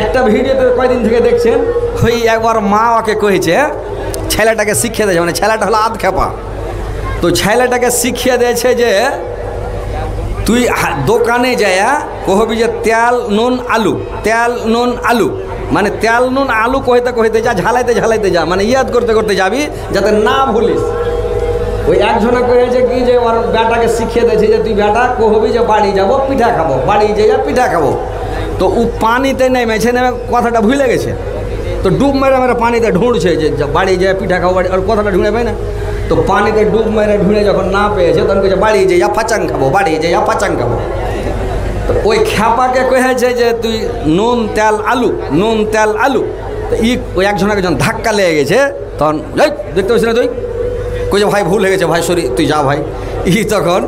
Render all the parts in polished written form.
একটা ভিডিওতে কয়দিন থেকে দেখছেন, ওই একবার মা ওকে কয়েছে ছেলেটাকে শিখিয়ে দিয়েছে, মানে ছেলেটা হলো আধ খেপা, তো ছেলেটাকে শিখিয়ে দিয়েছে যে তুই দোকানে যায়া কহবি যে তেল নুন আলু, তেল নুন আলু, মানে তেল নুন আলু কইতে কইতে যা, ঝালাইতে ঝালাইতে যা, মানে ইয়াদ করতে করতে যাবি যাতে না ভুলিস। ওই একজনে কয়েছে কি যে ওর বেটাকে শিখিয়ে দিয়েছে যে তুই বেটা কহবি যে বাড়ি যাব পিঠা খাবো, বাড়ি যাইয়া পিঠা খাবো। তো ও পানিতে নেমেছে, নেমে কথাটা ভুলে গেছে, তো ডুব মেরে মেরে পানিতে ঢুঁড়ছে যে বাড়ি যায় পিঠা খাবো, বাড়ি, আর কথাটা ঢুঁড়ে পাই না। তো পানিতে ডুব মেরে ঢুঁড়ে যখন না পেয়েছে তখন কেছে বাড়ি যাইয়া ফাচাং খাবো, বাড়ি যাইয়া ফাচাং খাবো। তো ওই খ্যাপাকে কয়েছে যে তুই নুন তেল আলু, নুন তেল আলু। তো ওই একজনকে যখন ধাক্কা লেগে গেছে তখন যাই দেখতে পাচ্ছি না তুই, কইছে ভাই ভুল হয়ে গেছে ভাই, সরি তুই যা ভাই। তখন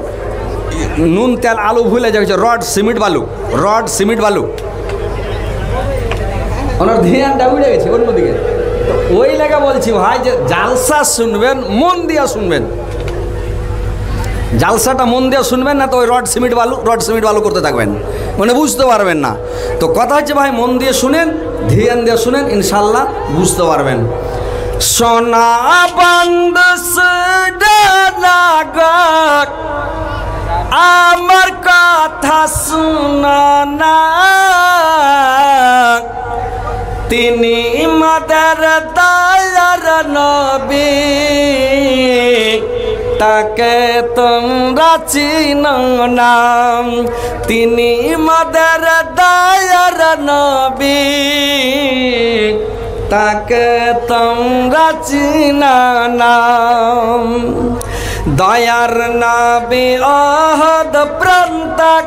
নুন তেল আলু ভুলে যাচ্ছে রড সিমেন্ট বালু, রড সিমেন্ট বালু, ওনার ধ্যানটা উড়ে গেছে অন্যদিকে। তো ওই লেগে বলছি ভাই যে জালসা শুনবেন মন দিয়া শুনবেন, জালসাটা মন দিয়ে শুনবেন না তো ওই রড সিমেন্ট বালু, রড সিমেন্ট বালু করতে থাকবেন, মানে বুঝতে পারবেন না। তো কথা হচ্ছে ভাই মন দিয়ে শুনেন, ধ্যান দিয়ে শুনেন, ইনশাল্লাহ বুঝতে পারবেন। সোনা বন্ধ আমার কথা শুনো না, তিনি মাদার দয়ার নবী, তাকে তোমরা চিনো না, তিনি মাদার দয়ার নবী, তাকে তোমরা চিনো না। দয়ার নবী অহদ প্রান্তক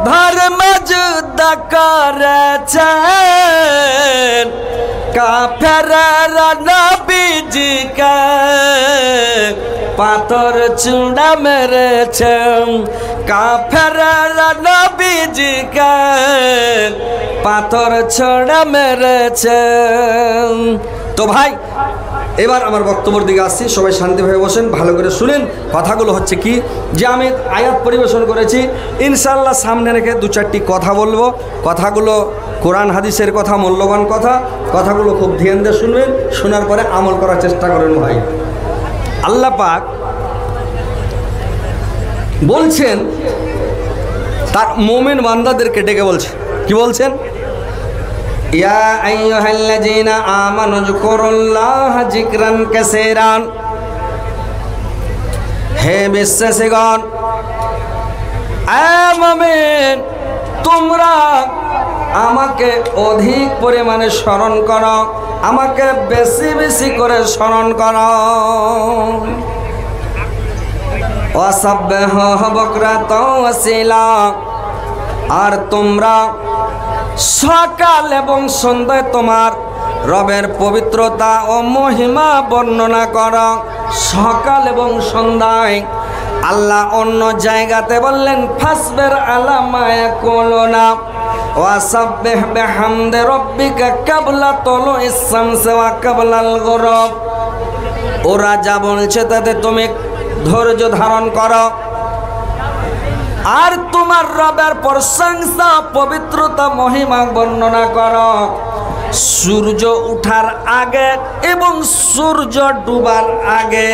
ধর্ম যুদ্ধ করেছেন, কাফেররা নবীজিকে পাথর চূড়া মেরেছেন, কাফেররা নবীজিকে পাথর ছড়া মেরেছেন। তো ভাই এবার আমার বক্তব্যের দিকে আসছি, সবাই শান্তিভাবে বসেন, ভালো করে শুনেন। কথাগুলো হচ্ছে কি যে আমি আয়াত পরিবেশন করেছি, ইনশাআল্লাহ সামনে রেখে দু চারটি কথা বলবো। কথাগুলো কোরআন হাদিসের কথা, মূল্যবান কথা, কথাগুলো খুব ধ্যান দিয়ে শুনবেন, শোনার পরে আমল করার চেষ্টা করেন। ভাই আল্লাহ পাক বলছেন তার মুমিন বান্দাদেরকে ডেকে বলছে, কি বলছেন? ইয়া আইয়ুহাল্লাযীনা আমানু যকুরুল্লাহা যিকরান কাসীরান, হে বিশ্বাসীগণ, এ মুমিন তোমরা আমাকে অধিক পরিমাণে স্মরণ করো, আমাকে বেশি বেশি করে স্মরণ করো। ওয়াসাব্বিহু বুকরাতাও ওয়াসিলা, আর তোমরা সকাল এবং সন্ধ্যায় তোমার রবের পবিত্রতা ও মহিমা বর্ণনা করো। সকাল এবং সন্ধ্যায় আল্লাহ অন্য জায়গাতে বললেন ফাসবির আলা মা ইয়াকুলুনা ওয়াসাব্বিহ বিহামদি রাব্বিকা ক্বাবলা তুলুইস শামসি ওয়া ক্বাবলাল গুরুব। ওরা যা বলছে তাতে তুমি ধৈর্য ধারণ করো, আর তোমার রবের প্রশংসা পবিত্রতা মহিমা বর্ণনা করো সূর্য ওঠার আগে এবং সূর্য ডুবার আগে,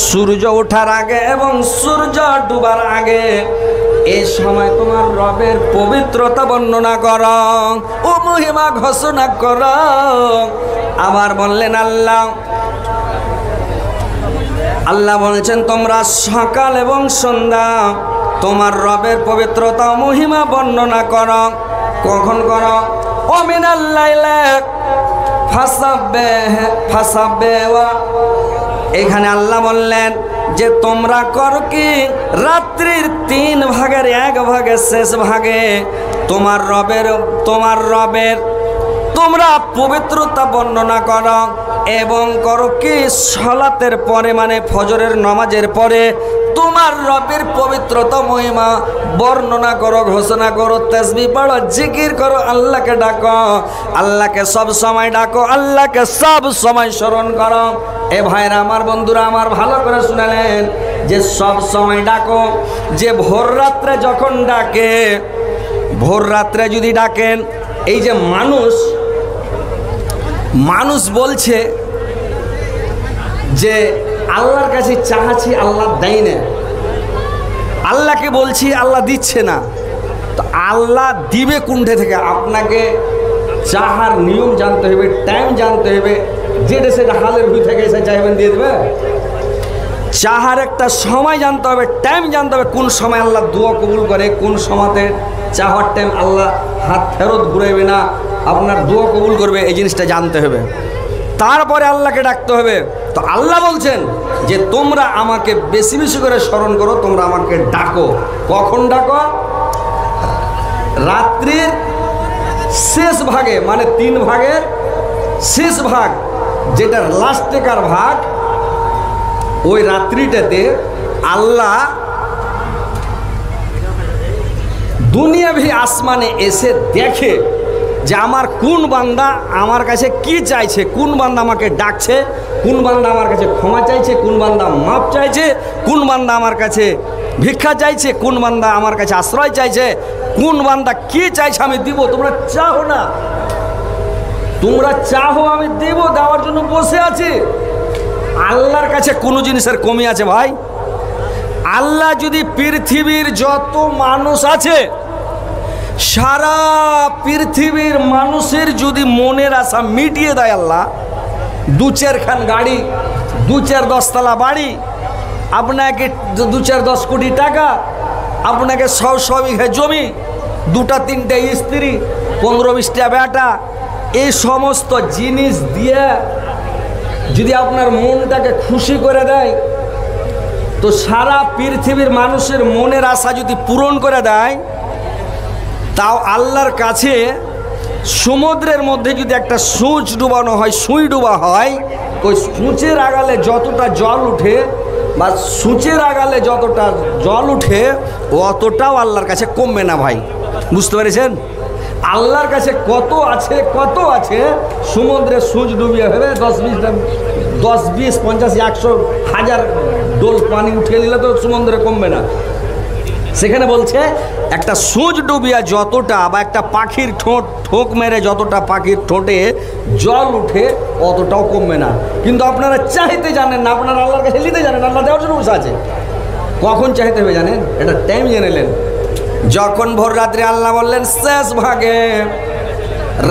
সূর্য ওঠার আগে এবং সূর্য ডুবার আগে, এই সময় তোমার রবের পবিত্রতা বর্ণনা করো ও মহিমা ঘোষণা করো। আবার বললেন আল্লাহ বলছেন তোমরা সকাল এবং সন্ধ্যা তোমার রবের পবিত্রতা মহিমা বর্ণনা করো। কখন করো? ওমিনাল লাইলি ফাসাব্বিহু। এখানে আল্লাহ বললেন যে তোমরা করো কি রাত্রির 3 ভাগের 1 ভাগে শেষ ভাগে তোমার রবের তোমরা পবিত্রতা বর্ণনা করো, এবং করো কি সালাতের পরে মানে ফজরের নামাজের পরে তোমার রবের পবিত্রতা মহিমা বর্ণনা করো, ঘোষণা করো, তাসবিহ পড়ো, জিকির করো, আল্লাহকে ডাকো, আল্লাহকে সব সময় ডাকো, আল্লাহকে সব সময় স্মরণ করো। এ ভাইরা আমার, বন্ধুরা আমার, ভালো করে শুনালেন যে সব সময় ডাকো। যে ভোর রাত্রে যখন ডাকে, ভোর রাত্রে যদি ডাকেন এই যে মানুষ বলছে যে আল্লাহর কাছে চাহাচ্ছি, আল্লাহ দেয় না, আল্লাহকে বলছি আল্লাহ দিচ্ছে না। তো আল্লাহ দিবে কোনটা থেকে? আপনাকে চাহার নিয়ম জানতে হবে, টাইম জানতে হবে, যেটা সেটা হালের ভুই থেকে এসে চাইবেন দিয়ে দেবে। চাহার একটা সময় জানতে হবে, টাইম জানতে হবে, কোন সময় আল্লাহ দোয়া কবুল করে, কোন সময়তে চাহার টাইম আল্লাহ হাত ফেরত ঘুরাইবে না, আপনার দোয়া কবুল করবে, এই জিনিসটা জানতে হবে। তারপরে আল্লাহকে ডাকতে হবে। তো আল্লাহ বলছেন যে তোমরা আমাকে বেশি বেশি করে স্মরণ করো, তোমরা আমাকে ডাকো। কখন ডাকো? রাত্রির শেষ ভাগে, মানে 3 ভাগের শেষ ভাগ, যেটা লাস্টেকার ভাগ, ওই রাত্রিটাতে আল্লাহ দুনিয়াভি আসমানে এসে দেখে যে আমার কোন বান্দা আমার কাছে কি চাইছে, কোন বান্দা আমাকে ডাকছে, কোন বান্দা আমার কাছে ক্ষমা চাইছে, কোন বান্দা মাপ চাইছে, কোন বান্দা আমার কাছে ভিক্ষা চাইছে, কোন বান্দা আমার কাছে আশ্রয় চাইছে, কোন বান্দা কি চাইছে আমি দিব। তোমরা চাও না, তোমরা চাও আমি দেব, দেওয়ার জন্য বসে আছি। আল্লাহর কাছে কোনো জিনিসের কমি আছে ভাই? আল্লাহ যদি পৃথিবীর যত মানুষ আছে, সারা পৃথিবীর মানুষের যদি মনের আশা মিটিয়ে দেয় আল্লাহ, 2-4 খান গাড়ি, 2-4 10 তলা বাড়ি, আপনাকে 2-4-10 কোটি টাকা, আপনাকে 100 বিঘা জমি, 2-3টে স্ত্রী, 15-20টা বেটা, এই সমস্ত জিনিস দিয়ে যদি আপনার মনটাকে খুশি করে দেয়, তো সারা পৃথিবীর মানুষের মনের আশা যদি পূরণ করে দেয়, তাও আল্লাহর কাছে সমুদ্রের মধ্যে যদি একটা সূচ ডুবানো হয়, সুই ডুবা হয়, ওই সূচের আগালে যতটা জল উঠে বা সূচের আগালে যতটা জল উঠে, অতটাও আল্লাহর কাছে কমবে না ভাই। বুঝতে পেরেছেন? আল্লাহর কাছে কত আছে, কত আছে, সমুদ্রে সূচ ডুবিয়ে হবে 10-20 50-100 1000 ডোল পানি উঠিয়ে দিলে তো সমুদ্রে কমবে না। সেখানে বলছে একটা সূচ ডুবিয়া যতটা, বা একটা পাখির ঠোক মেরে যতটা পাখির ঠোঁটে জল উঠে, অতটাও কমবে না। কিন্তু আপনারা চাইতে জানেন না, আপনারা আল্লাহর কাছে নিতে জানেন, আল্লাহ দেওয়ার জন্য বসে আছে। কখন চাইতে হবে জানেন? এটা টাইম জেনে নেন। যখন ভোর রাত্রে আল্লাহ বললেন শেষ ভাগে,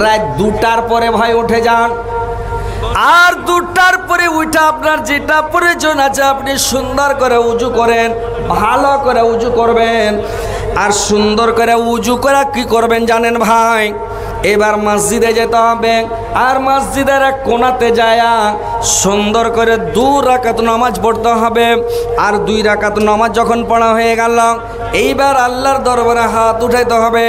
রাত 2টার পরে ভাই উঠে যান, আর 2টার পরে উঠে আপনার যেটা প্রয়োজন আছে আপনি সুন্দর করে উজু করেন, ভালো করে উজু করবেন। আর সুন্দর করে উজু করে কি করবেন জানেন ভাই? এবার মসজিদে যেতে হবে, আর মসজিদের এক কোণাতে যায় সুন্দর করে 2 রাকাত নামাজ পড়তে হবে। আর 2 রাকাত নামাজ যখন পড়া হয়ে গেল, এইবার আল্লাহর দরবারে হাত উঠাইতে হবে।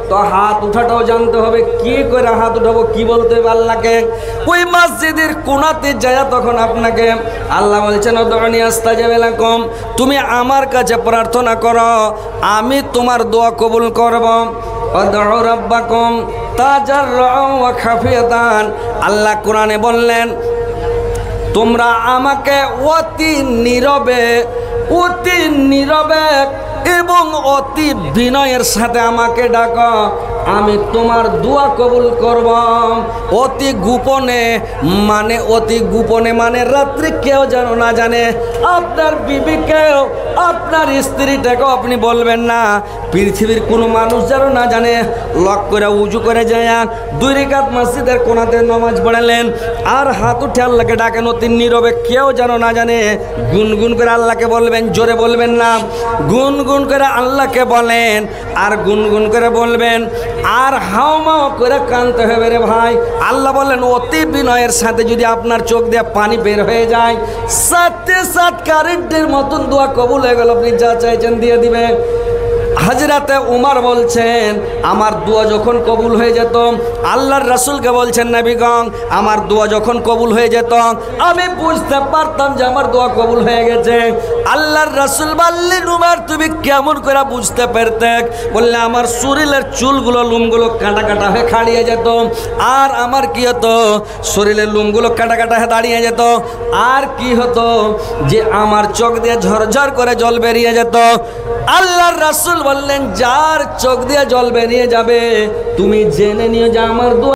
তো হাত উঠাটাও জানতে হবে, কি করে হাত উঠাবো, কি বলতে হবে আল্লাহকে। ওই মসজিদের কোণাতে যায় তখন আপনাকে আল্লাহ বলছেন উদউনি আস্তাজিব লাকুম, তুমি আমার কাছে প্রার্থনা করো, আমি তোমার দোয়া কবুল করব। উদউ রাব্বাকুম তাজাররুআন ওয়া খাফিয়াতান, আল্লাহ কোরআনে বললেন তোমরা আমাকে অতি নীরবে এবং অতি বিনয়ের সাথে আমাকে ডাকো, আমি তোমার দোয়া কবুল করব। অতি গোপনে মানে রাত্রে কেউ যেন না জানে, আপনার বিবিকেও আপনার স্ত্রীটাকেও আপনি বলবেন না, পৃথিবীর কোনো মানুষ যেন না জানে। লক করে উজু করে যায় 2 রাকাত মসজিদের কোণাতে নামাজ পড়ালেন, আর হাত উঠে আল্লাহকে ডাকেন অতি নীরবে, কেউ যেন না জানে। গুনগুন করে আল্লাহকে বলবেন, জোরে বলবেন না, গুনগুন করে আল্লাহকে বলেন, আর গুনগুন করে বলবেন, আর হাওমাও করে কাঁদতে হবে রে ভাই। আল্লাহ বলেন অতি বিনয়ের সাথে যদি আপনার চোখ দিয়ে পানি বের হয়ে যায়, সাথে সাথ কারেন্টের মতন দোয়া কবুল হয়ে গেল, আপনি যা চাইছেন দিয়ে দিবে। হযরতে উমর বলছেন আমার দোয়া যখন কবুল হয়ে যেত, আল্লাহর রাসূলকে বলছেন নবীগণ আমার দোয়া যখন কবুল হয়ে যেত, আমি বুঝতে পারতাম যে আমার দোয়া কবুল হয়ে গেছে। আল্লাহর রাসূল বললেন উমর তুমি কেমন করে বুঝতে পারতে? বললে আমার শরীরের চুলগুলো লোমগুলো কাটা কাটা হয়ে খাড়িয়ে যেত, আর আমার কি হতো, শরীরের লোমগুলো কাটা কাটা হয়ে দাঁড়িয়ে যেত, আর কি হতো যে আমার চোখ দিয়ে ঝরঝর করে জল বেরিয়ে যেত। আল্লাহর রাসূল বললেন যার চোখ দিয়ে জল বেরিয়ে যাবে তুমি জেনে নিও যে আমার দোয়া